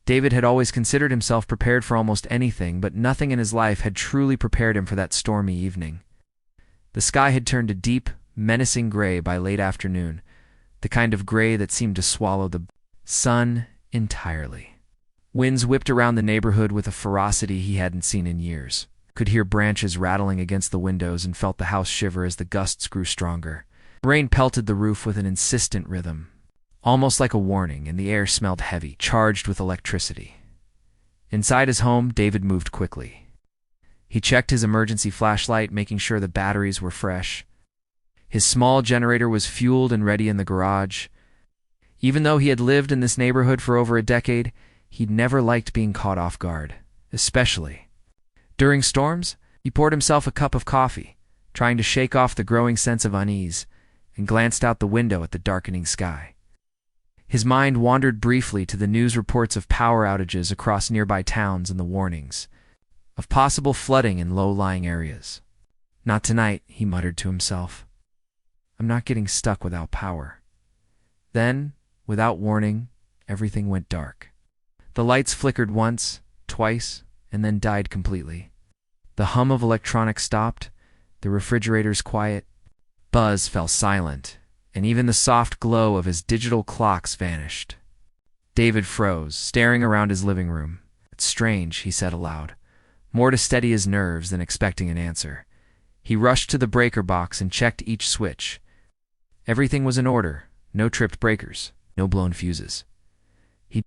David had always considered himself prepared for almost anything, but nothing in his life had truly prepared him for that stormy evening. The sky had turned a deep, menacing gray by late afternoon, the kind of gray that seemed to swallow the sun entirely. Winds whipped around the neighborhood with a ferocity he hadn't seen in years. Could hear branches rattling against the windows and felt the house shiver as the gusts grew stronger. Rain pelted the roof with an insistent rhythm, almost like a warning, and the air smelled heavy, charged with electricity. Inside his home, David moved quickly. He checked his emergency flashlight, making sure the batteries were fresh. His small generator was fueled and ready in the garage. Even though he had lived in this neighborhood for over a decade, he'd never liked being caught off guard, especially during storms. He poured himself a cup of coffee, trying to shake off the growing sense of unease, and glanced out the window at the darkening sky. His mind wandered briefly to the news reports of power outages across nearby towns and the warnings of possible flooding in low-lying areas. Not tonight, he muttered to himself. I'm not getting stuck without power. Then, without warning, everything went dark. The lights flickered once, twice, and then died completely. The hum of electronics stopped, the refrigerator's quiet buzz fell silent, and even the soft glow of his digital clocks vanished. David froze, staring around his living room. It's strange, he said aloud, more to steady his nerves than expecting an answer. He rushed to the breaker box and checked each switch. Everything was in order, no tripped breakers, no blown fuses. He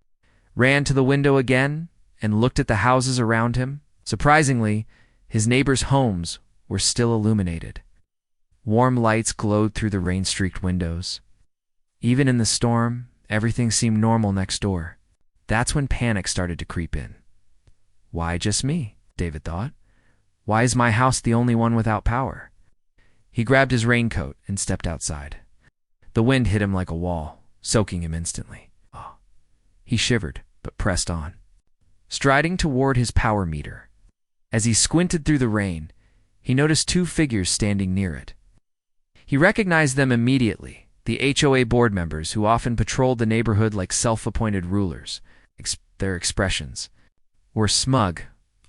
ran to the window again and looked at the houses around him. Surprisingly, his neighbors' homes were still illuminated. Warm lights glowed through the rain-streaked windows. Even in the storm, everything seemed normal next door. That's when panic started to creep in. Why just me? David thought. Why is my house the only one without power? He grabbed his raincoat and stepped outside. The wind hit him like a wall, soaking him instantly. Oh. He shivered, but pressed on, striding toward his power meter. As he squinted through the rain, he noticed two figures standing near it. He recognized them immediately, the HOA board members who often patrolled the neighborhood like self-appointed rulers. Their expressions were smug,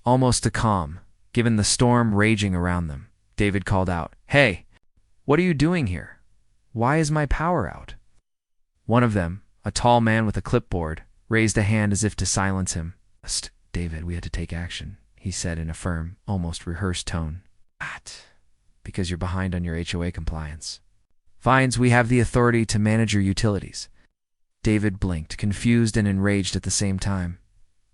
almost calm, given the storm raging around them. David called out, "Hey, what are you doing here? Why is my power out?" One of them, a tall man with a clipboard, raised a hand as if to silence him. "David, we had to take action," he said in a firm, almost rehearsed tone. "Because you're behind on your HOA compliance. Fines, we have the authority to manage your utilities." David blinked, confused and enraged at the same time.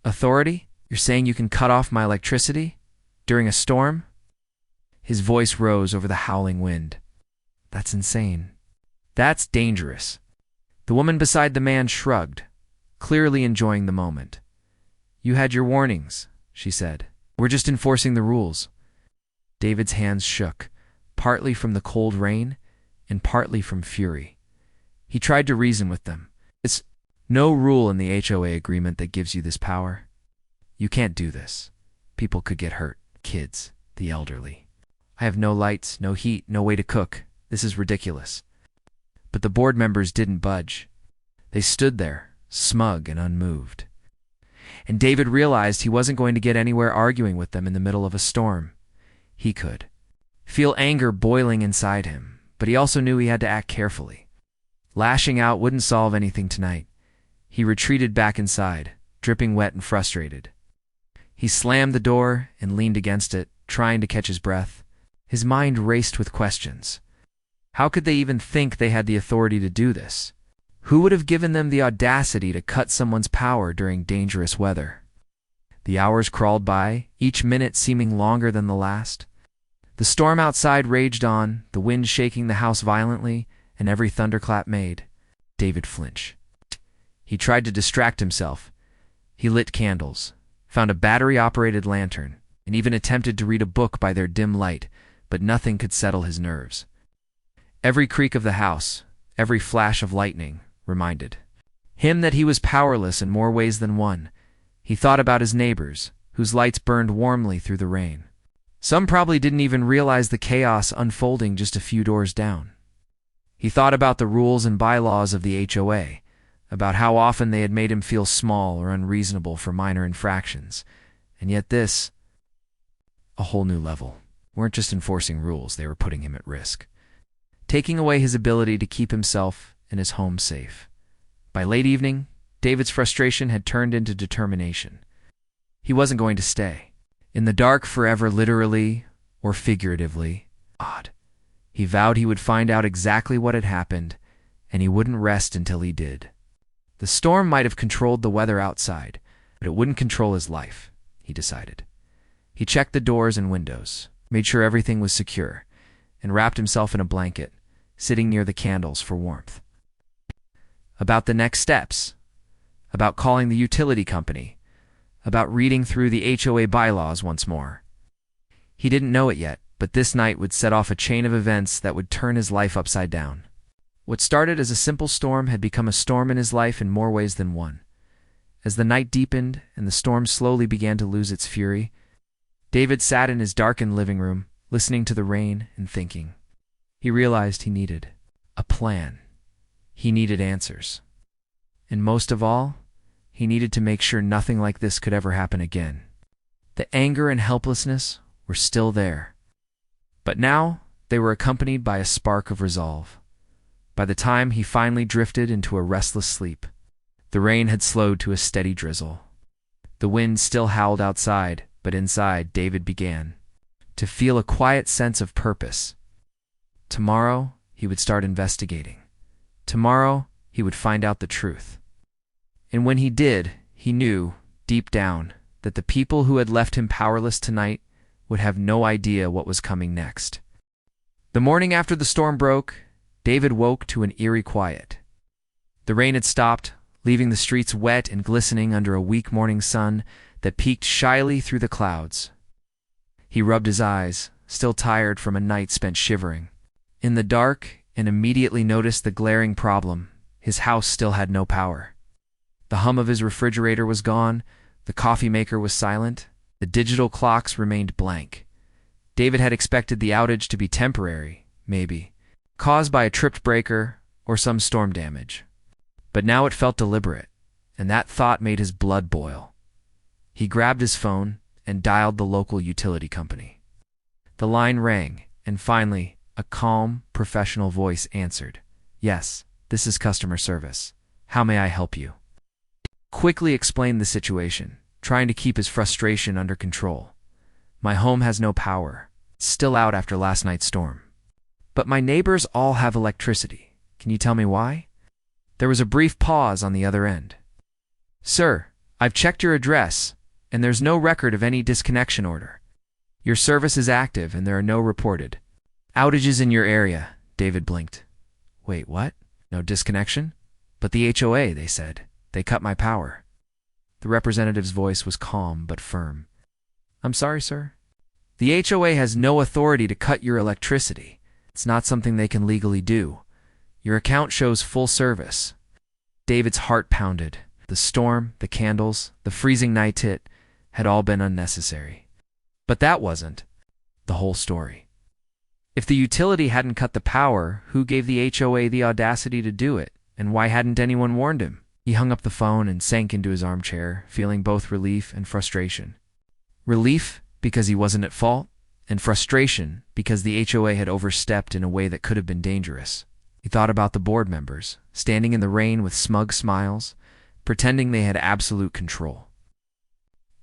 "Authority? You're saying you can cut off my electricity? During a storm?" His voice rose over the howling wind. "That's insane. That's dangerous." The woman beside the man shrugged, clearly enjoying the moment. "You had your warnings," she said. "We're just enforcing the rules." David's hands shook, partly from the cold rain and partly from fury. He tried to reason with them. It's no rule in the HOA agreement that gives you this power. You can't do this. People could get hurt. Kids, the elderly. I have no lights, no heat, no way to cook. This is ridiculous. But the board members didn't budge. They stood there, smug and unmoved. And David realized he wasn't going to get anywhere arguing with them in the middle of a storm. He could feel anger boiling inside him, but he also knew he had to act carefully. Lashing out wouldn't solve anything tonight. He retreated back inside, dripping wet and frustrated. He slammed the door and leaned against it, trying to catch his breath. His mind raced with questions. How could they even think they had the authority to do this? Who would have given them the audacity to cut someone's power during dangerous weather? The hours crawled by, each minute seeming longer than the last. The storm outside raged on, the wind shaking the house violently, and every thunderclap made David flinch. He tried to distract himself. He lit candles, found a battery-operated lantern, and even attempted to read a book by their dim light, but nothing could settle his nerves. Every creak of the house, every flash of lightning, reminded him that he was powerless in more ways than one. He thought about his neighbors, whose lights burned warmly through the rain. Some probably didn't even realize the chaos unfolding just a few doors down. He thought about the rules and bylaws of the HOA, about how often they had made him feel small or unreasonable for minor infractions. And yet this, a whole new level, weren't just enforcing rules, they were putting him at risk, taking away his ability to keep himself and his home safe. By late evening, David's frustration had turned into determination. He wasn't going to stay in the dark forever, literally or figuratively. He vowed he would find out exactly what had happened, and he wouldn't rest until he did. The storm might have controlled the weather outside, but it wouldn't control his life, he decided. He checked the doors and windows, made sure everything was secure, and wrapped himself in a blanket, sitting near the candles for warmth. About the next steps, about calling the utility company, about reading through the HOA bylaws once more. He didn't know it yet, but this night would set off a chain of events that would turn his life upside down. What started as a simple storm had become a storm in his life in more ways than one. As the night deepened and the storm slowly began to lose its fury, David sat in his darkened living room, listening to the rain and thinking. He realized he needed a plan. He needed answers. And most of all, he needed to make sure nothing like this could ever happen again. The anger and helplessness were still there, but now they were accompanied by a spark of resolve. By the time he finally drifted into a restless sleep, the rain had slowed to a steady drizzle. The wind still howled outside, but inside David began to feel a quiet sense of purpose. Tomorrow, he would start investigating. Tomorrow, he would find out the truth. And when he did, he knew, deep down, that the people who had left him powerless tonight would have no idea what was coming next. The morning after the storm broke, David woke to an eerie quiet. The rain had stopped, leaving the streets wet and glistening under a weak morning sun that peeked shyly through the clouds. He rubbed his eyes, still tired from a night spent shivering in the dark, and immediately noticed the glaring problem. His house still had no power. The hum of his refrigerator was gone, the coffee maker was silent, the digital clocks remained blank. David had expected the outage to be temporary, maybe, caused by a tripped breaker or some storm damage. But now it felt deliberate, and that thought made his blood boil. He grabbed his phone and dialed the local utility company. The line rang, and finally, a calm, professional voice answered. "Yes, this is customer service. How may I help you?" Quickly explained the situation, trying to keep his frustration under control. "My home has no power. It's still out after last night's storm. But my neighbors all have electricity. Can you tell me why?" There was a brief pause on the other end. "Sir, I've checked your address, and there's no record of any disconnection order. Your service is active, and there are no reported outages in your area." David blinked. "Wait, what? No disconnection? But the HOA, they said. They cut my power." The representative's voice was calm but firm. "I'm sorry, sir. The HOA has no authority to cut your electricity. It's not something they can legally do. Your account shows full service." David's heart pounded. The storm, the candles, the freezing night had all been unnecessary. But that wasn't the whole story. If the utility hadn't cut the power, who gave the HOA the audacity to do it, and why hadn't anyone warned him? He hung up the phone and sank into his armchair, feeling both relief and frustration. Relief because he wasn't at fault, and frustration because the HOA had overstepped in a way that could have been dangerous. He thought about the board members, standing in the rain with smug smiles, pretending they had absolute control.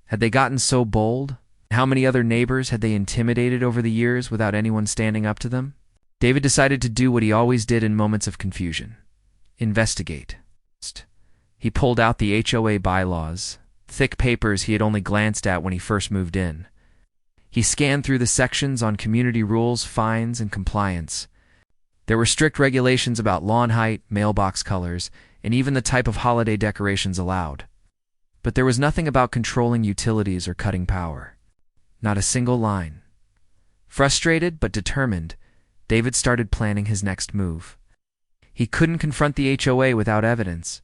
Had they gotten so bold? How many other neighbors had they intimidated over the years without anyone standing up to them? David decided to do what he always did in moments of confusion: investigate. He pulled out the HOA bylaws, thick papers he had only glanced at when he first moved in. He scanned through the sections on community rules, fines, and compliance. There were strict regulations about lawn height, mailbox colors, and even the type of holiday decorations allowed. But there was nothing about controlling utilities or cutting power. Not a single line. Frustrated but determined, David started planning his next move. He couldn't confront the HOA without evidence.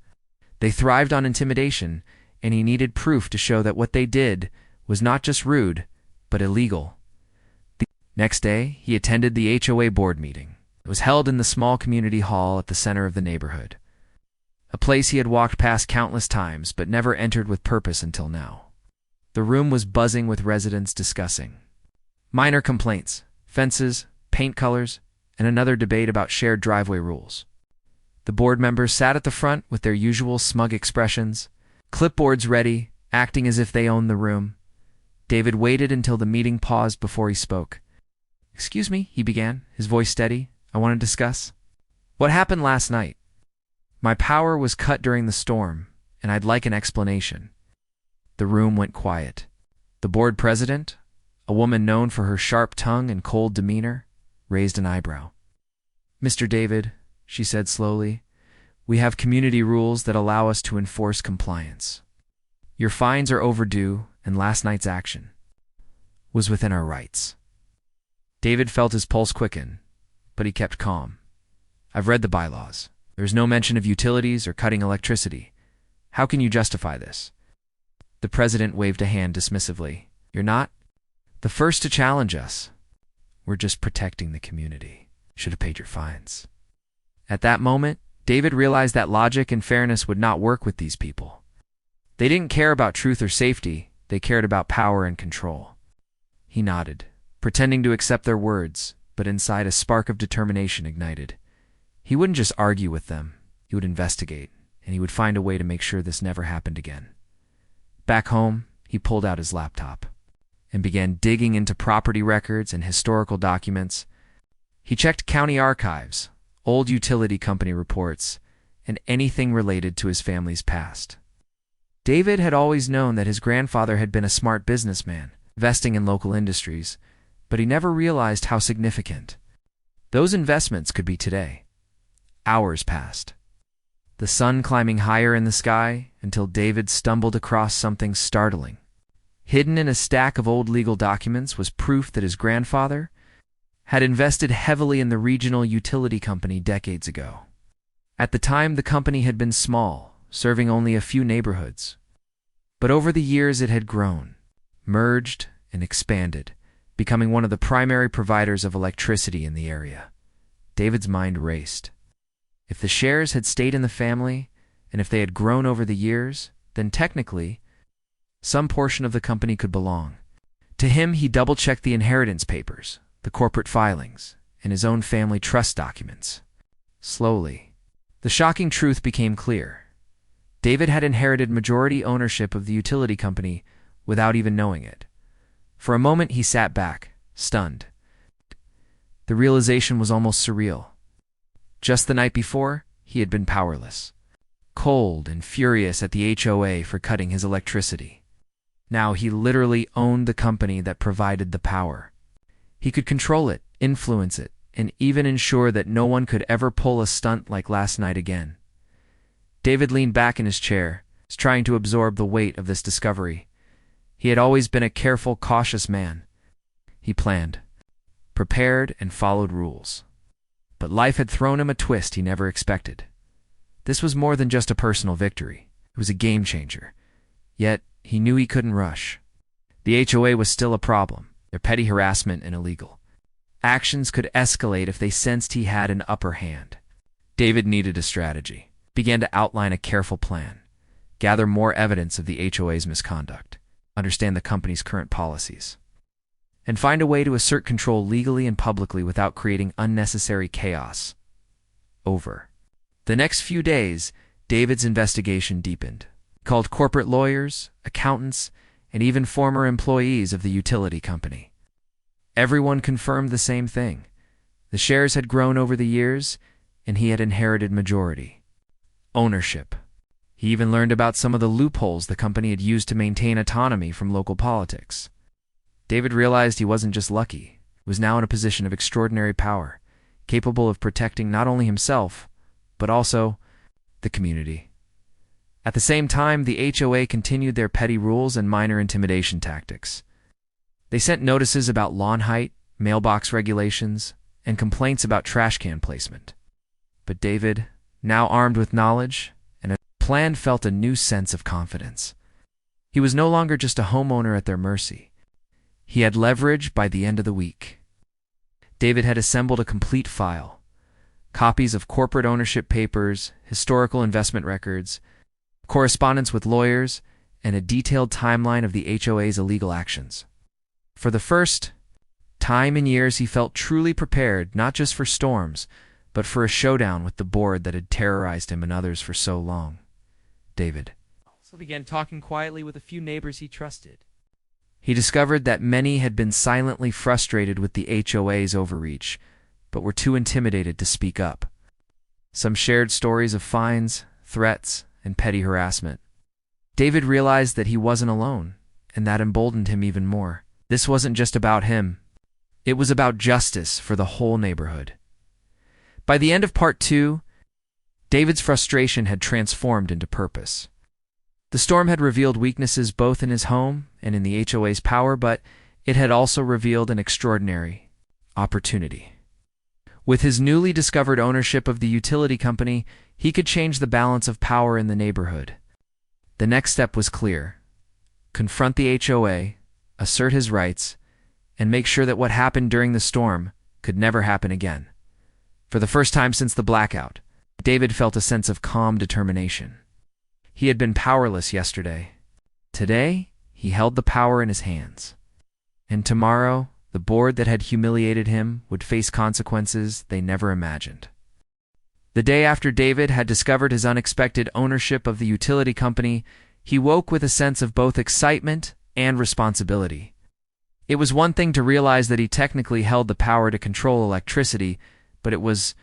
They thrived on intimidation, and he needed proof to show that what they did was not just rude, but illegal. The next day, he attended the HOA board meeting. It was held in the small community hall at the center of the neighborhood. a place he had walked past countless times but never entered with purpose until now. The room was buzzing with residents discussing minor complaints, fences, paint colors, and another debate about shared driveway rules. The board members sat at the front with their usual smug expressions, clipboards ready, acting as if they owned the room. David waited until the meeting paused before he spoke. "Excuse me," he began, his voice steady. "I want to discuss what happened last night. My power was cut during the storm, and I'd like an explanation." The room went quiet. The board president, a woman known for her sharp tongue and cold demeanor, raised an eyebrow. "Mr. David," she said slowly, "we have community rules that allow us to enforce compliance. Your fines are overdue, and last night's action was within our rights." David felt his pulse quicken, but he kept calm. "I've read the bylaws. There's no mention of utilities or cutting electricity. How can you justify this?" The president waved a hand dismissively. "You're not the first to challenge us. We're just protecting the community. Should have paid your fines." At that moment, David realized that logic and fairness would not work with these people. They didn't care about truth or safety, they cared about power and control. He nodded, pretending to accept their words, but inside a spark of determination ignited. He wouldn't just argue with them, he would investigate, and he would find a way to make sure this never happened again. Back home, he pulled out his laptop and began digging into property records and historical documents. He checked county archives, old utility company reports, and anything related to his family's past. David had always known that his grandfather had been a smart businessman, investing in local industries, but he never realized how significant those investments could be today. Hours passed, the sun climbing higher in the sky until David stumbled across something startling. Hidden in a stack of old legal documents was proof that his grandfather had invested heavily in the regional utility company decades ago. At the time, the company had been small, serving only a few neighborhoods. But over the years it had grown, merged, and expanded, becoming one of the primary providers of electricity in the area. David's mind raced. If the shares had stayed in the family, and if they had grown over the years, then technically, some portion of the company could belong. To him, he double-checked the inheritance papers, the corporate filings, and his own family trust documents. Slowly, the shocking truth became clear. David had inherited majority ownership of the utility company without even knowing it. For a moment, he sat back, stunned. The realization was almost surreal. Just the night before, he had been powerless, cold and furious at the HOA for cutting his electricity. Now he literally owned the company that provided the power. He could control it, influence it, and even ensure that no one could ever pull a stunt like last night again. David leaned back in his chair, trying to absorb the weight of this discovery. He had always been a careful, cautious man. He planned, prepared, and followed rules. But life had thrown him a twist he never expected. This was more than just a personal victory. It was a game changer. Yet, he knew he couldn't rush. The HOA was still a problem, their petty harassment and illegal actions could escalate if they sensed he had an upper hand. David needed a strategy, began to outline a careful plan, gather more evidence of the HOA's misconduct, understand the company's current policies, and find a way to assert control legally and publicly without creating unnecessary chaos. Over the next few days, David's investigation deepened. He called corporate lawyers, accountants, and even former employees of the utility company. Everyone confirmed the same thing. The shares had grown over the years, and he had inherited majority ownership. He even learned about some of the loopholes the company had used to maintain autonomy from local politics. David realized he wasn't just lucky. He was now in a position of extraordinary power, capable of protecting not only himself, but also the community. At the same time, the HOA continued their petty rules and minor intimidation tactics. They sent notices about lawn height, mailbox regulations, and complaints about trash can placement. But David, now armed with knowledge and a plan, felt a new sense of confidence. He was no longer just a homeowner at their mercy. He had leverage by the end of the week. David had assembled a complete file, copies of corporate ownership papers, historical investment records, correspondence with lawyers, and a detailed timeline of the HOA's illegal actions. For the first time in years, he felt truly prepared, not just for storms, but for a showdown with the board that had terrorized him and others for so long. David also began talking quietly with a few neighbors he trusted. He discovered that many had been silently frustrated with the HOA's overreach, but were too intimidated to speak up. Some shared stories of fines, threats, and petty harassment. David realized that he wasn't alone, and that emboldened him even more. This wasn't just about him. It was about justice for the whole neighborhood. By the end of part 2, David's frustration had transformed into purpose. The storm had revealed weaknesses both in his home and in the HOA's power, but it had also revealed an extraordinary opportunity. With his newly discovered ownership of the utility company, he could change the balance of power in the neighborhood. The next step was clear: confront the HOA, assert his rights, and make sure that what happened during the storm could never happen again. For the first time since the blackout, David felt a sense of calm determination. He had been powerless yesterday. Today, he held the power in his hands. And tomorrow, the board that had humiliated him would face consequences they never imagined. The day after David had discovered his unexpected ownership of the utility company, he woke with a sense of both excitement and responsibility. It was one thing to realize that he technically held the power to control electricity, but it was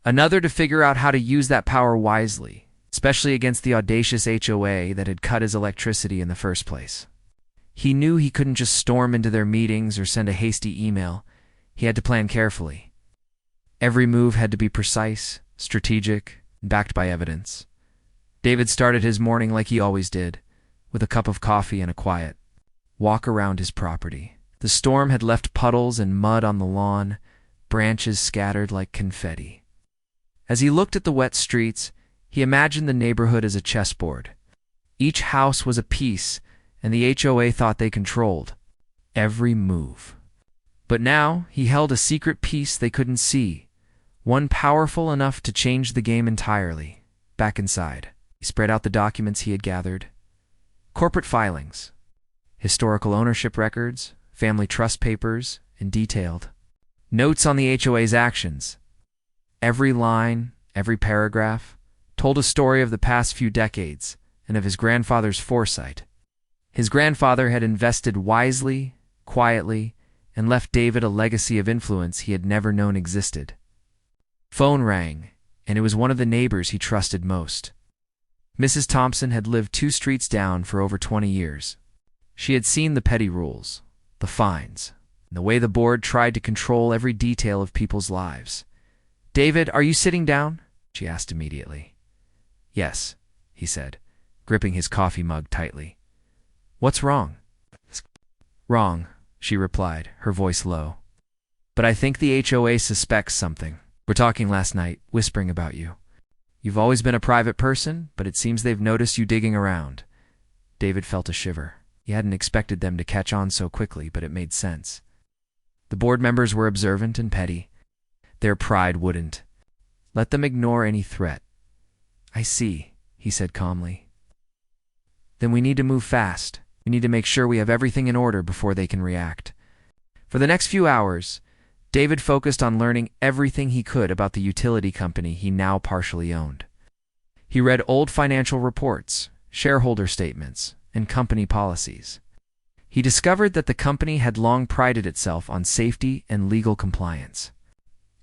another to figure out how to use that power wisely, especially against the audacious HOA that had cut his electricity in the first place. He knew he couldn't just storm into their meetings or send a hasty email. He had to plan carefully. Every move had to be precise, strategic, and backed by evidence. David started his morning like he always did, with a cup of coffee and a quiet walk around his property. The storm had left puddles and mud on the lawn, branches scattered like confetti. As he looked at the wet streets, he imagined the neighborhood as a chessboard. Each house was a piece, and the HOA thought they controlled every move. But now he held a secret piece they couldn't see, one powerful enough to change the game entirely. Back inside, he spread out the documents he had gathered. Corporate filings, historical ownership records, family trust papers, and detailed notes on the HOA's actions. Every line, every paragraph, told a story of the past few decades and of his grandfather's foresight. His grandfather had invested wisely, quietly, and left David a legacy of influence he had never known existed. Phone rang, and it was one of the neighbors he trusted most. Mrs. Thompson had lived 2 streets down for over 20 years. She had seen the petty rules, the fines, and the way the board tried to control every detail of people's lives. "David, are you sitting down?" she asked immediately. "Yes," he said, gripping his coffee mug tightly. "What's wrong?" "Wrong," she replied, her voice low. "But I think the HOA suspects something. We're talking last night, whispering about you. You've always been a private person, but it seems they've noticed you digging around." David felt a shiver. He hadn't expected them to catch on so quickly, but it made sense. The board members were observant and petty. Their pride wouldn't let them ignore any threat. "I see," he said calmly. "Then we need to move fast. We need to make sure we have everything in order before they can react." For the next few hours, David focused on learning everything he could about the utility company he now partially owned. He read old financial reports, shareholder statements, and company policies. He discovered that the company had long prided itself on safety and legal compliance.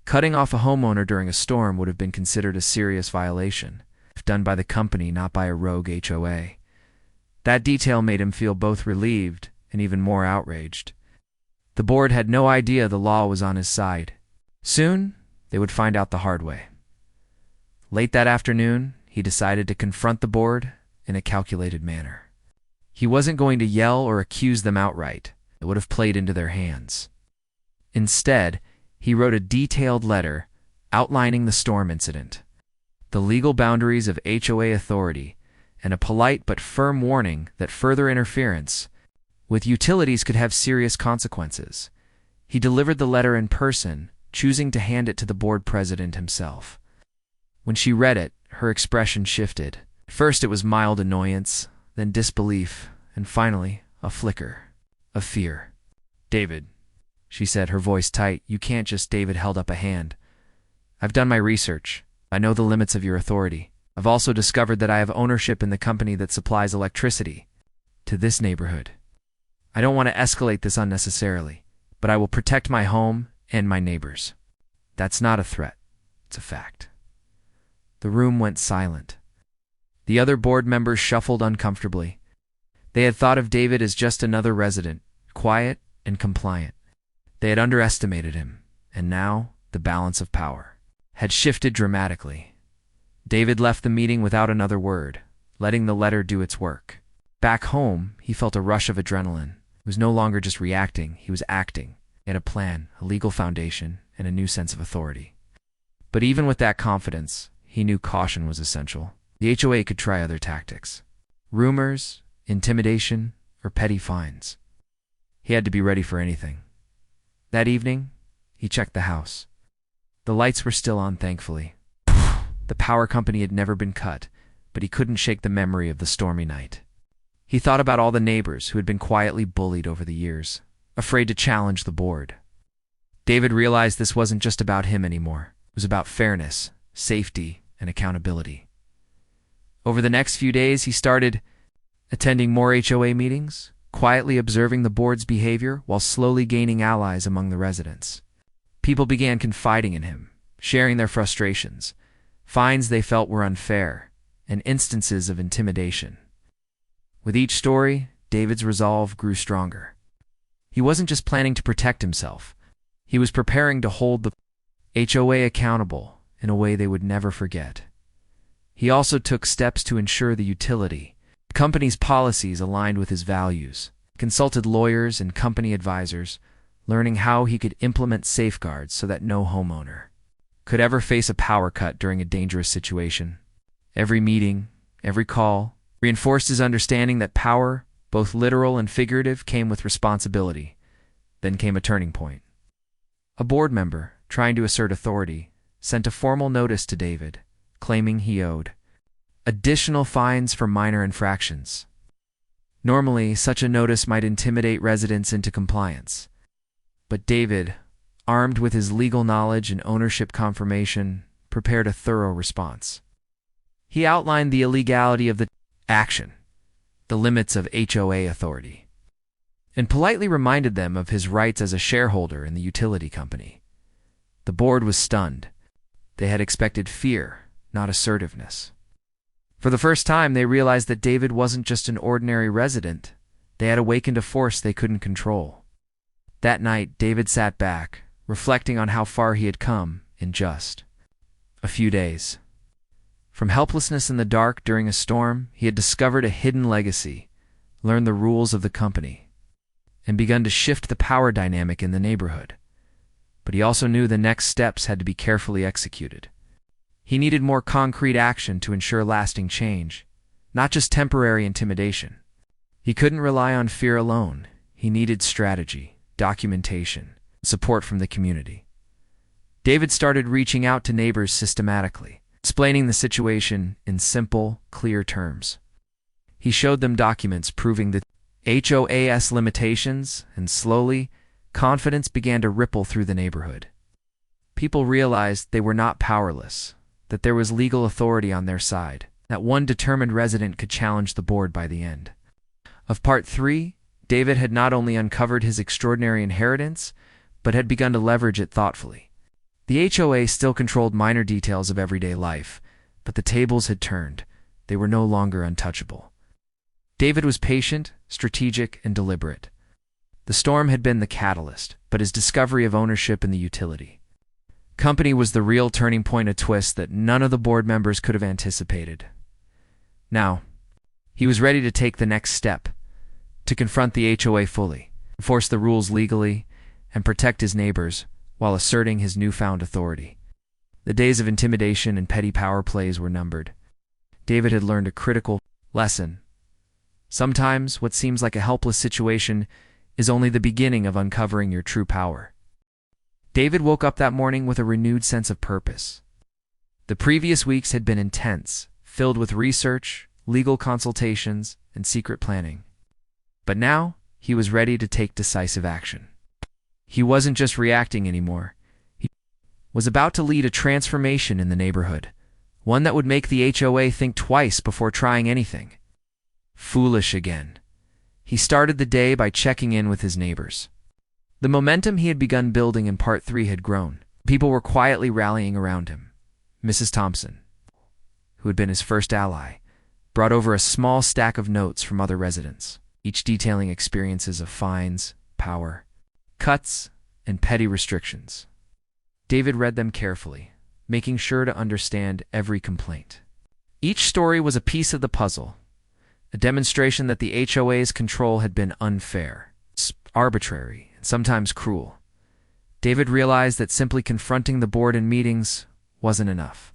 Cutting off a homeowner during a storm would have been considered a serious violation, if done by the company, not by a rogue HOA. That detail made him feel both relieved and even more outraged. The board had no idea the law was on his side. Soon, they would find out the hard way. Late that afternoon, he decided to confront the board in a calculated manner. He wasn't going to yell or accuse them outright. It would have played into their hands. Instead, he wrote a detailed letter outlining the storm incident, the legal boundaries of HOA authority, and a polite but firm warning that further interference with utilities could have serious consequences. He delivered the letter in person, choosing to hand it to the board president himself. When she read it, her expression shifted. First it was mild annoyance, then disbelief, and finally a flicker of fear. "David," she said, her voice tight, "you can't just—" David held up a hand. "I've done my research. I know the limits of your authority. I've also discovered that I have ownership in the company that supplies electricity to this neighborhood. I don't want to escalate this unnecessarily, but I will protect my home and my neighbors. That's not a threat. It's a fact." The room went silent. The other board members shuffled uncomfortably. They had thought of David as just another resident, quiet and compliant. They had underestimated him, and now the balance of power had shifted dramatically. David left the meeting without another word, letting the letter do its work. Back home, he felt a rush of adrenaline. He was no longer just reacting, he was acting. He had a plan, a legal foundation, and a new sense of authority. But even with that confidence, he knew caution was essential. The HOA could try other tactics. Rumors, intimidation, or petty fines. He had to be ready for anything. That evening, he checked the house. The lights were still on, thankfully. The power company had never been cut, but he couldn't shake the memory of the stormy night. He thought about all the neighbors who had been quietly bullied over the years, afraid to challenge the board. David realized this wasn't just about him anymore. It was about fairness, safety, and accountability. Over the next few days, he started attending more HOA meetings, quietly observing the board's behavior while slowly gaining allies among the residents. People began confiding in him, sharing their frustrations, fines they felt were unfair, and instances of intimidation. With each story, David's resolve grew stronger. He wasn't just planning to protect himself. He was preparing to hold the HOA accountable in a way they would never forget. He also took steps to ensure the utility, the company's policies aligned with his values, consulted lawyers and company advisors, learning how he could implement safeguards so that no homeowner could ever face a power cut during a dangerous situation. Every meeting, every call, reinforced his understanding that power, both literal and figurative, came with responsibility. Then came a turning point. A board member, trying to assert authority, sent a formal notice to David, claiming he owed additional fines for minor infractions. Normally, such a notice might intimidate residents into compliance. But David, armed with his legal knowledge and ownership confirmation, prepared a thorough response. He outlined the illegality of the action, the limits of HOA authority, and politely reminded them of his rights as a shareholder in the utility company. The board was stunned. They had expected fear, not assertiveness. For the first time, they realized that David wasn't just an ordinary resident. They had awakened a force they couldn't control. That night, David sat back, reflecting on how far he had come in just a few days. From helplessness in the dark during a storm, he had discovered a hidden legacy, learned the rules of the company, and begun to shift the power dynamic in the neighborhood. But he also knew the next steps had to be carefully executed. He needed more concrete action to ensure lasting change, not just temporary intimidation. He couldn't rely on fear alone. He needed strategy, documentation, support from the community. David started reaching out to neighbors systematically, explaining the situation in simple, clear terms. He showed them documents proving the HOA's limitations, and slowly, confidence began to ripple through the neighborhood. People realized they were not powerless, that there was legal authority on their side, that one determined resident could challenge the board by the end. Of Part 3, David had not only uncovered his extraordinary inheritance, but had begun to leverage it thoughtfully. The HOA still controlled minor details of everyday life, but the tables had turned. They were no longer untouchable. David was patient, strategic, and deliberate. The storm had been the catalyst, but his discovery of ownership in the utility company was the real turning point, a twist that none of the board members could have anticipated. Now, he was ready to take the next step, to confront the HOA fully, enforce the rules legally, and protect his neighbors while asserting his newfound authority. The days of intimidation and petty power plays were numbered. David had learned a critical lesson. Sometimes what seems like a helpless situation is only the beginning of uncovering your true power. David woke up that morning with a renewed sense of purpose. The previous weeks had been intense, filled with research, legal consultations, and secret planning. But now, he was ready to take decisive action. He wasn't just reacting anymore. He was about to lead a transformation in the neighborhood, one that would make the HOA think twice before trying anything. Foolish again. He started the day by checking in with his neighbors. The momentum he had begun building in Part 3 had grown. People were quietly rallying around him. Mrs. Thompson, who had been his first ally, brought over a small stack of notes from other residents, each detailing experiences of fines, power, cuts, and petty restrictions. David read them carefully, making sure to understand every complaint. Each story was a piece of the puzzle, a demonstration that the HOA's control had been unfair, arbitrary, and sometimes cruel. David realized that simply confronting the board in meetings wasn't enough.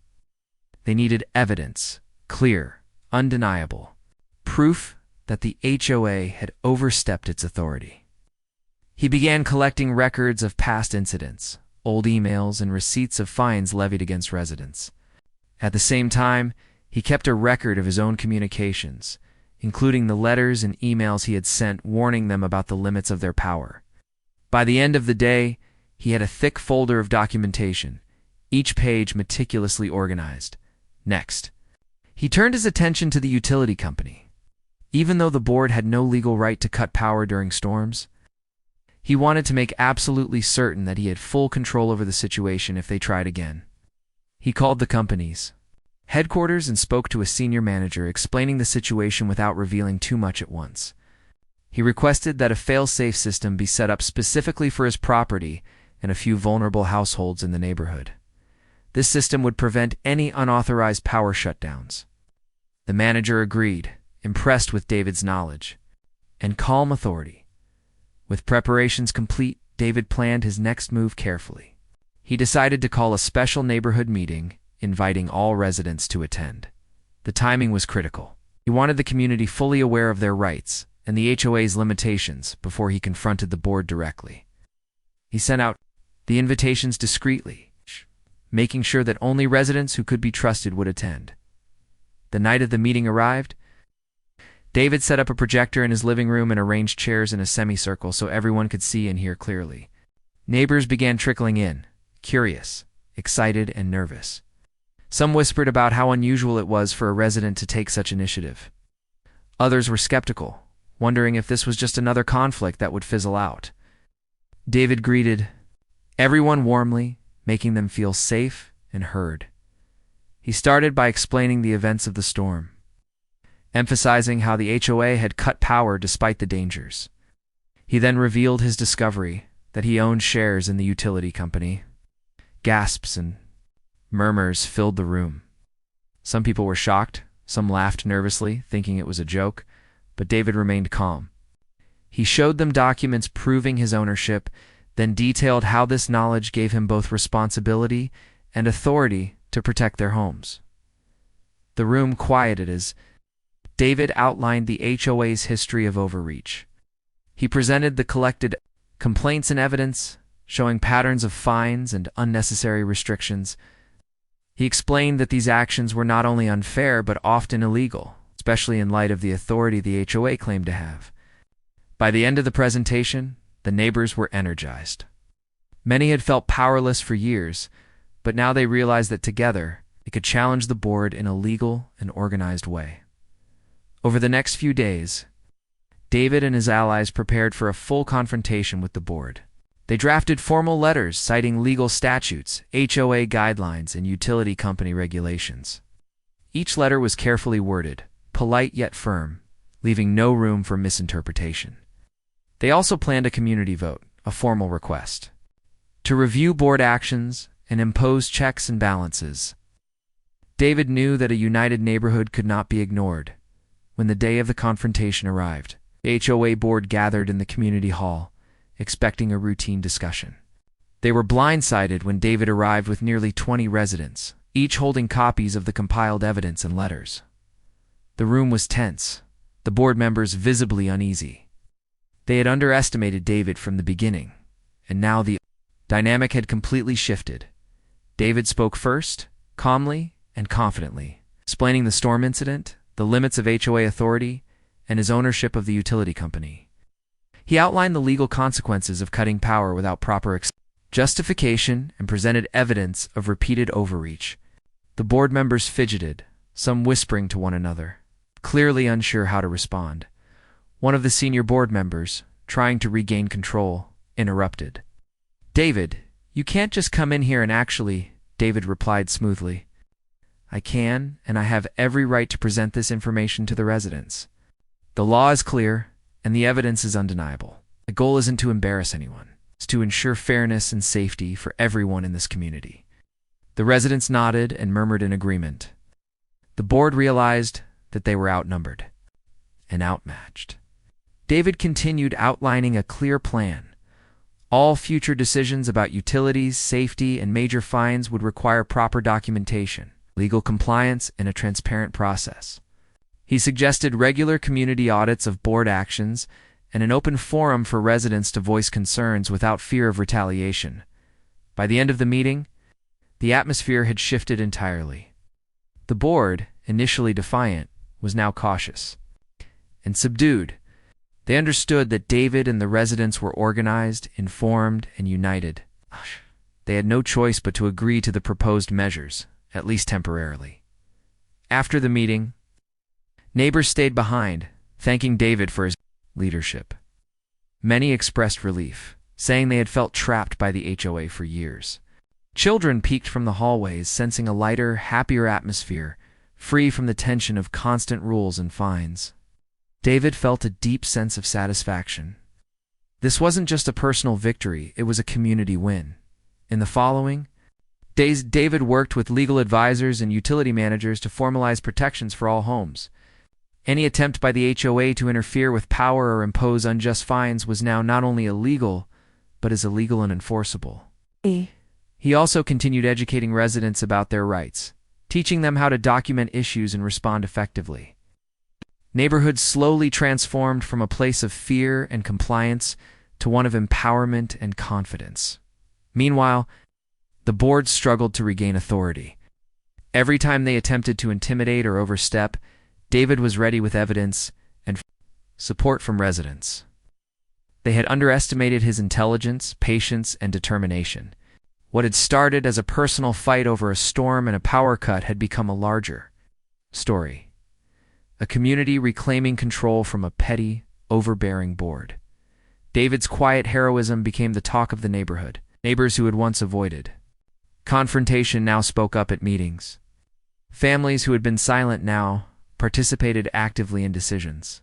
They needed evidence, clear, undeniable, proof that the HOA had overstepped its authority. He began collecting records of past incidents, old emails, and receipts of fines levied against residents. At the same time, he kept a record of his own communications, including the letters and emails he had sent warning them about the limits of their power. By the end of the day, he had a thick folder of documentation, each page meticulously organized. Next, he turned his attention to the utility company. Even though the board had no legal right to cut power during storms, he wanted to make absolutely certain that he had full control over the situation if they tried again. He called the company's headquarters and spoke to a senior manager, explaining the situation without revealing too much at once. He requested that a fail-safe system be set up specifically for his property and a few vulnerable households in the neighborhood. This system would prevent any unauthorized power shutdowns. The manager agreed, impressed with David's knowledge and calm authority. With preparations complete, David planned his next move carefully. He decided to call a special neighborhood meeting, inviting all residents to attend. The timing was critical. He wanted the community fully aware of their rights and the HOA's limitations before he confronted the board directly. He sent out the invitations discreetly, making sure that only residents who could be trusted would attend. The night of the meeting arrived. David set up a projector in his living room and arranged chairs in a semicircle so everyone could see and hear clearly. Neighbors began trickling in, curious, excited, and nervous. Some whispered about how unusual it was for a resident to take such initiative. Others were skeptical, wondering if this was just another conflict that would fizzle out. David greeted everyone warmly, making them feel safe and heard. He started by explaining the events of the storm, emphasizing how the HOA had cut power despite the dangers. He then revealed his discovery that he owned shares in the utility company. Gasps and murmurs filled the room. Some people were shocked, some laughed nervously, thinking it was a joke, but David remained calm. He showed them documents proving his ownership, then detailed how this knowledge gave him both responsibility and authority to protect their homes. The room quieted as David outlined the HOA's history of overreach. He presented the collected complaints and evidence, showing patterns of fines and unnecessary restrictions. He explained that these actions were not only unfair but often illegal, especially in light of the authority the HOA claimed to have. By the end of the presentation, the neighbors were energized. Many had felt powerless for years, but now they realized that together they could challenge the board in a legal and organized way. Over the next few days, David and his allies prepared for a full confrontation with the board. They drafted formal letters citing legal statutes, HOA guidelines, and utility company regulations. Each letter was carefully worded, polite yet firm, leaving no room for misinterpretation. They also planned a community vote, a formal request, to review board actions and impose checks and balances. David knew that a united neighborhood could not be ignored. When the day of the confrontation arrived, the HOA board gathered in the community hall, expecting a routine discussion. They were blindsided when David arrived with nearly 20 residents, each holding copies of the compiled evidence and letters. The room was tense, the board members visibly uneasy. They had underestimated David from the beginning, and now the dynamic had completely shifted. David spoke first, calmly and confidently, explaining the storm incident, the limits of HOA authority, and his ownership of the utility company. He outlined the legal consequences of cutting power without proper justification and presented evidence of repeated overreach. The board members fidgeted, some whispering to one another, clearly unsure how to respond. One of the senior board members, trying to regain control, interrupted. "David, you can't just come in here and actually," David replied smoothly. "I can, and I have every right to present this information to the residents. The law is clear, and the evidence is undeniable. The goal isn't to embarrass anyone. It's to ensure fairness and safety for everyone in this community." The residents nodded and murmured in agreement. The board realized that they were outnumbered and outmatched. David continued outlining a clear plan. All future decisions about utilities, safety, and major fines would require proper documentation, legal compliance, and a transparent process. He suggested regular community audits of board actions and an open forum for residents to voice concerns without fear of retaliation. By the end of the meeting, the atmosphere had shifted entirely. The board, initially defiant, was now cautious and subdued. They understood that David and the residents were organized, informed, and united. They had no choice but to agree to the proposed measures, at least temporarily. After the meeting, neighbors stayed behind, thanking David for his leadership. Many expressed relief, saying they had felt trapped by the HOA for years. Children peeked from the hallways, sensing a lighter, happier atmosphere, free from the tension of constant rules and fines. David felt a deep sense of satisfaction. This wasn't just a personal victory, it was a community win. In the following days, David worked with legal advisors and utility managers to formalize protections for all homes. Any attempt by the HOA to interfere with power or impose unjust fines was now not only illegal, but is illegal and enforceable. He also continued educating residents about their rights, teaching them how to document issues and respond effectively. Neighborhoods slowly transformed from a place of fear and compliance to one of empowerment and confidence. Meanwhile, the board struggled to regain authority. Every time they attempted to intimidate or overstep, David was ready with evidence and support from residents. They had underestimated his intelligence, patience, and determination. What had started as a personal fight over a storm and a power cut had become a larger story. A community reclaiming control from a petty, overbearing board. David's quiet heroism became the talk of the neighborhood. Neighbors who had once avoided confrontation now spoke up at meetings. Families who had been silent now participated actively in decisions.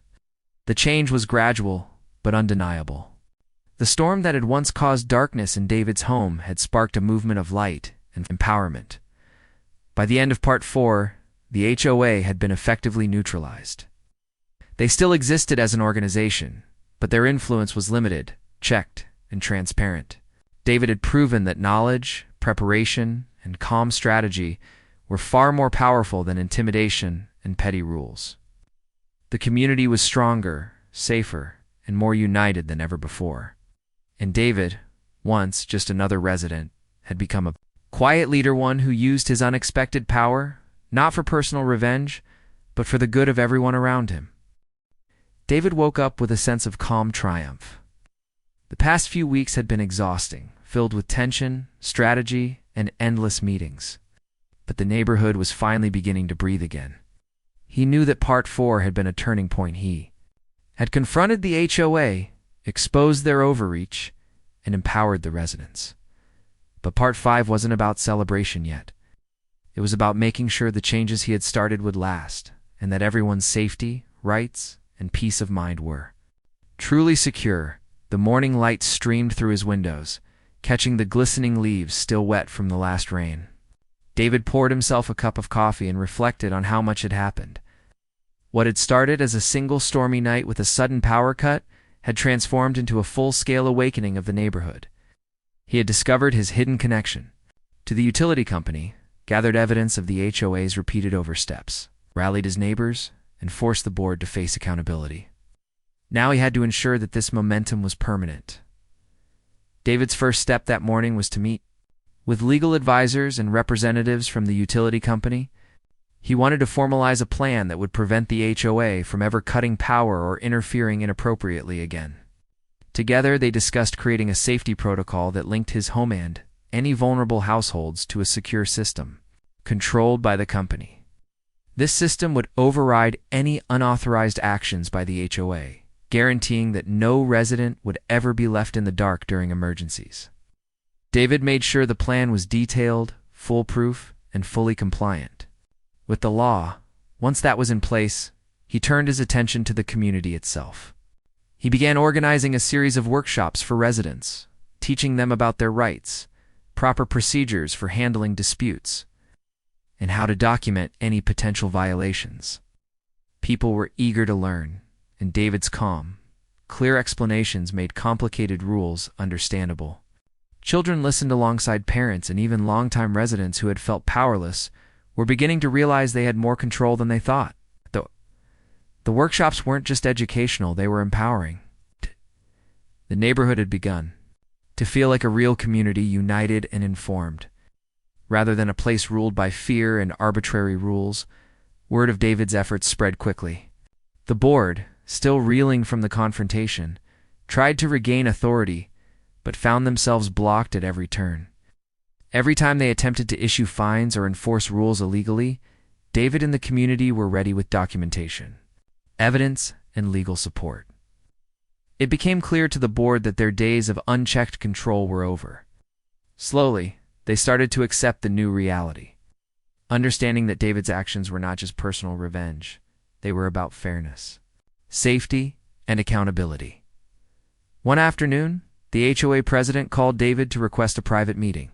The change was gradual, but undeniable. The storm that had once caused darkness in David's home had sparked a movement of light and empowerment. By the end of Part 4, the HOA had been effectively neutralized. They still existed as an organization, but their influence was limited, checked, and transparent. David had proven that knowledge, preparation, and calm strategy were far more powerful than intimidation and petty rules. The community was stronger, safer, and more united than ever before. And David, once just another resident, had become a quiet leader, one who used his unexpected power not for personal revenge, but for the good of everyone around him. David woke up with a sense of calm triumph. The past few weeks had been exhausting, filled with tension, strategy, and endless meetings. But the neighborhood was finally beginning to breathe again. He knew that Part 4 had been a turning point. He had confronted the HOA, exposed their overreach, and empowered the residents. But Part 5 wasn't about celebration yet. It was about making sure the changes he had started would last, and that everyone's safety, rights, and peace of mind were truly secure. The morning light streamed through his windows, catching the glistening leaves still wet from the last rain. David poured himself a cup of coffee and reflected on how much had happened. What had started as a single stormy night with a sudden power cut had transformed into a full-scale awakening of the neighborhood. He had discovered his hidden connection to the utility company, gathered evidence of the HOA's repeated oversteps, rallied his neighbors, and forced the board to face accountability. Now he had to ensure that this momentum was permanent. David's first step that morning was to meet with legal advisors and representatives from the utility company. He wanted to formalize a plan that would prevent the HOA from ever cutting power or interfering inappropriately again. Together, they discussed creating a safety protocol that linked his home and any vulnerable households to a secure system controlled by the company. This system would override any unauthorized actions by the HOA, guaranteeing that no resident would ever be left in the dark during emergencies. David made sure the plan was detailed, foolproof, and fully compliant with the law. Once that was in place, he turned his attention to the community itself. He began organizing a series of workshops for residents, teaching them about their rights, proper procedures for handling disputes, and how to document any potential violations. People were eager to learn, and David's calm, clear explanations made complicated rules understandable. Children listened alongside parents, and even longtime residents who had felt powerless were beginning to realize they had more control than they thought. The workshops weren't just educational, they were empowering. The neighborhood had begun to feel like a real community, united and informed. Rather than a place ruled by fear and arbitrary rules, word of David's efforts spread quickly. The board, still reeling from the confrontation, tried to regain authority, but found themselves blocked at every turn. Every time they attempted to issue fines or enforce rules illegally, David and the community were ready with documentation, evidence, and legal support. It became clear to the board that their days of unchecked control were over. Slowly, they started to accept the new reality, understanding that David's actions were not just personal revenge, they were about fairness, safety, and accountability. One afternoon, the HOA president called David to request a private meeting.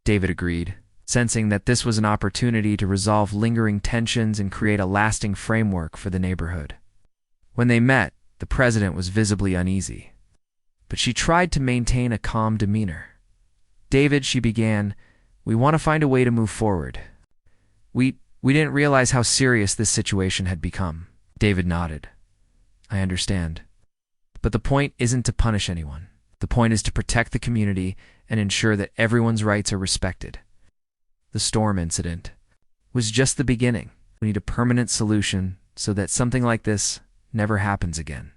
David agreed, sensing that this was an opportunity to resolve lingering tensions and create a lasting framework for the neighborhood. When they met, the president was visibly uneasy, but she tried to maintain a calm demeanor. "David," she began, "we want to find a way to move forward. We didn't realize how serious this situation had become." David nodded. "I understand. But the point isn't to punish anyone. The point is to protect the community and ensure that everyone's rights are respected. The storm incident was just the beginning. We need a permanent solution so that something like this never happens again."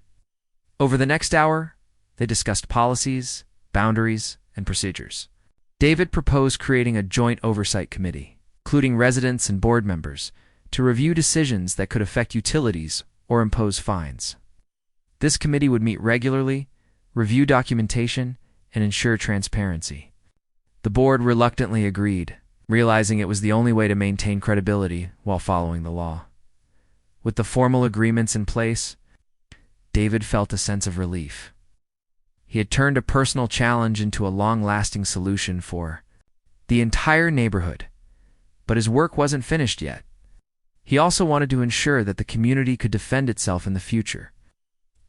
Over the next hour, they discussed policies, boundaries, and procedures. David proposed creating a joint oversight committee, including residents and board members, to review decisions that could affect utilities or impose fines. This committee would meet regularly, review documentation, and ensure transparency. The board reluctantly agreed, realizing it was the only way to maintain credibility while following the law. With the formal agreements in place, David felt a sense of relief. He had turned a personal challenge into a long-lasting solution for the entire neighborhood. But his work wasn't finished yet. He also wanted to ensure that the community could defend itself in the future.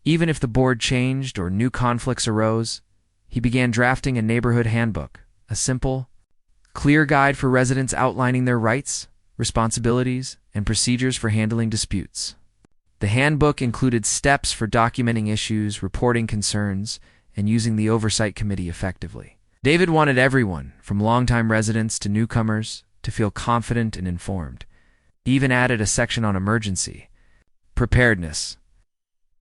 Even if the board changed or new conflicts arose, he began drafting a neighborhood handbook, a simple, clear guide for residents outlining their rights, responsibilities, and procedures for handling disputes. The handbook included steps for documenting issues, reporting concerns, and using the oversight committee effectively. David wanted everyone, from longtime residents to newcomers, to feel confident and informed. He even added a section on emergency preparedness,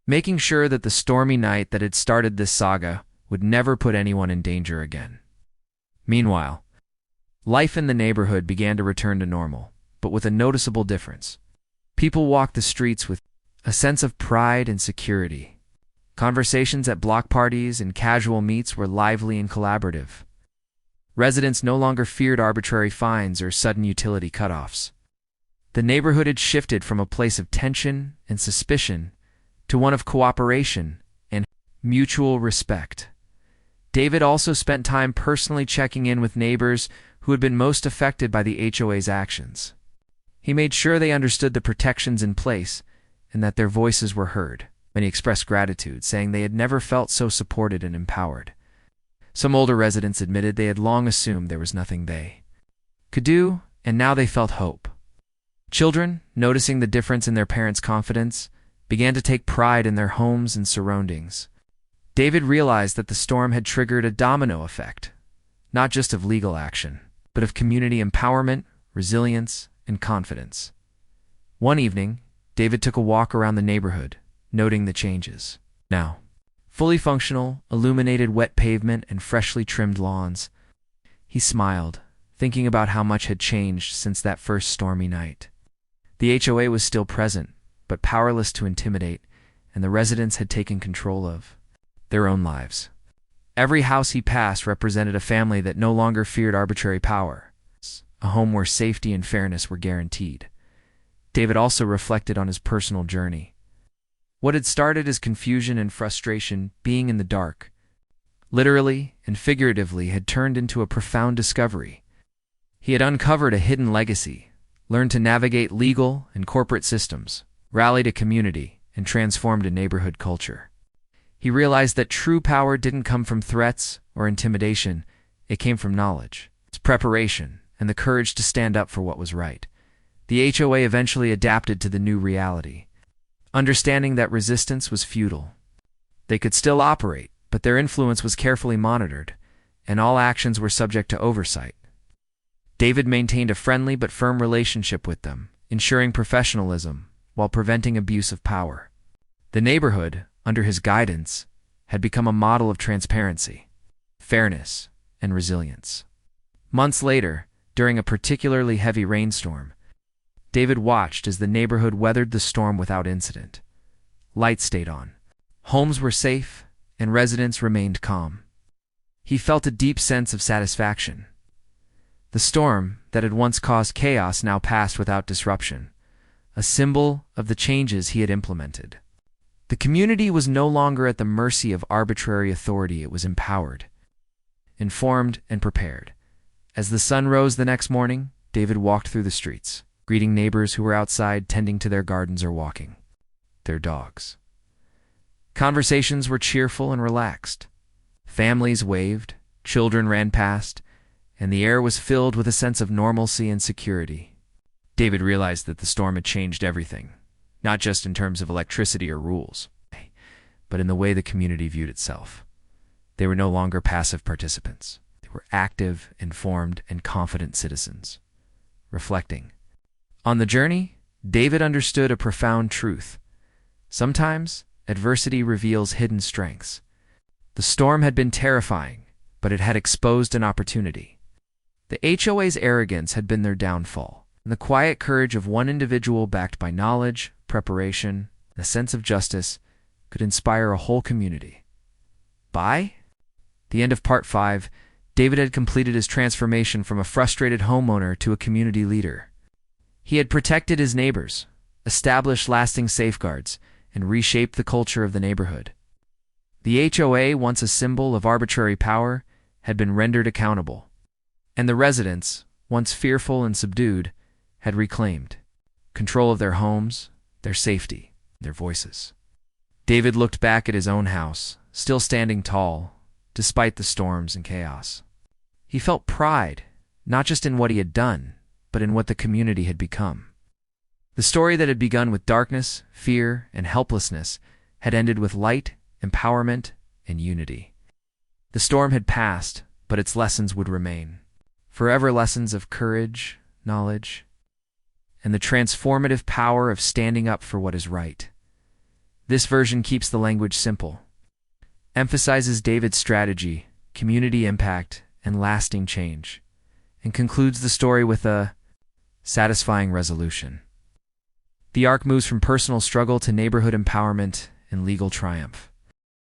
making sure that the stormy night that had started this saga would never put anyone in danger again. Meanwhile, life in the neighborhood began to return to normal, but with a noticeable difference. People walked the streets with a sense of pride and security. Conversations at block parties and casual meets were lively and collaborative. Residents no longer feared arbitrary fines or sudden utility cutoffs. The neighborhood had shifted from a place of tension and suspicion to one of cooperation and mutual respect. David also spent time personally checking in with neighbors who had been most affected by the HOA's actions. He made sure they understood the protections in place and that their voices were heard. Many expressed gratitude, saying they had never felt so supported and empowered. Some older residents admitted they had long assumed there was nothing they could do, and now they felt hope. Children, noticing the difference in their parents' confidence, began to take pride in their homes and surroundings. David realized that the storm had triggered a domino effect, not just of legal action, but of community empowerment, resilience, and confidence. One evening, David took a walk around the neighborhood, noting the changes. Now, fully functional, illuminated wet pavement and freshly trimmed lawns. He smiled, thinking about how much had changed since that first stormy night. The HOA was still present, but powerless to intimidate, and the residents had taken control of their own lives. Every house he passed represented a family that no longer feared arbitrary power, a home where safety and fairness were guaranteed. David also reflected on his personal journey. What had started as confusion and frustration, being in the dark, literally and figuratively had turned into a profound discovery. He had uncovered a hidden legacy, learned to navigate legal and corporate systems, rallied a community, and transformed a neighborhood culture. He realized that true power didn't come from threats or intimidation, it came from knowledge, its preparation, and the courage to stand up for what was right. The HOA eventually adapted to the new reality, understanding that resistance was futile. They could still operate, but their influence was carefully monitored, and all actions were subject to oversight. David maintained a friendly but firm relationship with them, ensuring professionalism while preventing abuse of power. The neighborhood, under his guidance, had become a model of transparency, fairness, and resilience. Months later, during a particularly heavy rainstorm, David watched as the neighborhood weathered the storm without incident. Lights stayed on. Homes were safe, and residents remained calm. He felt a deep sense of satisfaction. The storm that had once caused chaos now passed without disruption, a symbol of the changes he had implemented. The community was no longer at the mercy of arbitrary authority, it was empowered, informed, and prepared. As the sun rose the next morning, David walked through the streets, greeting neighbors who were outside tending to their gardens or walking their dogs. Conversations were cheerful and relaxed. Families waved, children ran past, and the air was filled with a sense of normalcy and security. David realized that the storm had changed everything, not just in terms of electricity or rules, but in the way the community viewed itself. They were no longer passive participants. They were active, informed, and confident citizens. Reflecting on the journey, David understood a profound truth. Sometimes, adversity reveals hidden strengths. The storm had been terrifying, but it had exposed an opportunity. The HOA's arrogance had been their downfall, and the quiet courage of one individual backed by knowledge, preparation, and a sense of justice could inspire a whole community. By the end of Part 5, David had completed his transformation from a frustrated homeowner to a community leader. He had protected his neighbors, established lasting safeguards, and reshaped the culture of the neighborhood. The HOA, once a symbol of arbitrary power, had been rendered accountable, and the residents, once fearful and subdued, had reclaimed control of their homes, their safety, their voices. David looked back at his own house, still standing tall, despite the storms and chaos. He felt pride, not just in what he had done, but in what the community had become. The story that had begun with darkness, fear, and helplessness had ended with light, empowerment, and unity. The storm had passed, but its lessons would remain. Forever lessons of courage, knowledge, and the transformative power of standing up for what is right. This version keeps the language simple, emphasizes David's strategy, community impact, and lasting change, and concludes the story with a satisfying resolution. The arc moves from personal struggle to neighborhood empowerment and legal triumph.